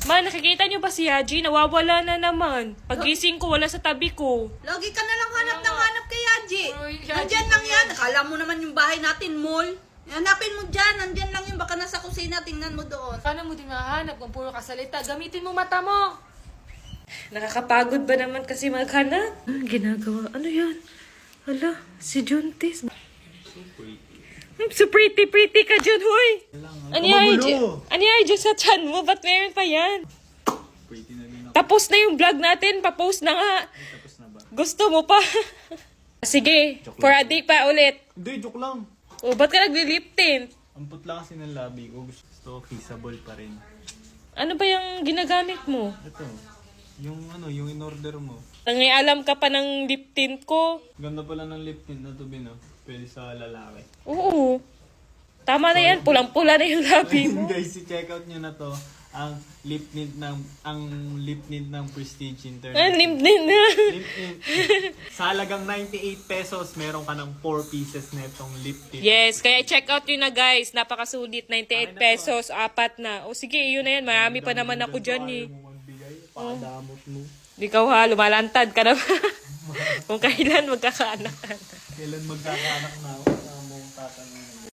Ma, nakikita niyo ba si Haji? Nawawala na naman. Pagising ko, wala sa tabi ko. Lagi ka na lang hanap ng hanap kay Haji. Uy, Haji Nandyan mo lang yan. yan. Akala mo naman yung bahay natin, mall. Hanapin mo dyan. Nandyan lang yun. Baka nasa kusina. Tingnan mo doon. Paano mo din mahanap kung puro kasalita? Gamitin mo mata mo. Nakakapagod ba naman kasi maghanap? Ginagawa? Ano yan? Hala, si Juntis. So pretty ka dyan, hoy. Ano yan? Ano yan dyan sa chan mo? Ba't meron pa yan? Tapos na yung vlog natin. Papost na nga. Gusto mo pa? Sige, for a day pa ulit. Hindi, joke lang. O, ba't ka nagli-lip tint? Ampot lang kasi ng labi ko. Gusto ko kissable pa rin. Ano ba yung ginagamit mo? Ito, yung in-order mo. Nangialam ka pa ng lip tint ko. Ganda pala ng lip tint na to, Bino. Pwede sa lalaki. Oo. Tama na yan. Pulang-pula na yung labi mo. Guys, i-check out nyo na to. Ang lip tint ng Prestige International. Lip tint na. Lip tint. Sa halagang 98 pesos, meron ka ng 4 pieces netong lip tint. Yes, kaya check out yun na guys. Napakasulit. 98 pesos. 4 na. O sige, yun na yan. Marami pa naman ako dyan eh. Ayaw mo magbigay, pakadamot mo. Ikaw ha, lumalantad ka naman. Kung kailan magkakaanak. Kailan magkakaanak na ako, saan mo tatanungin.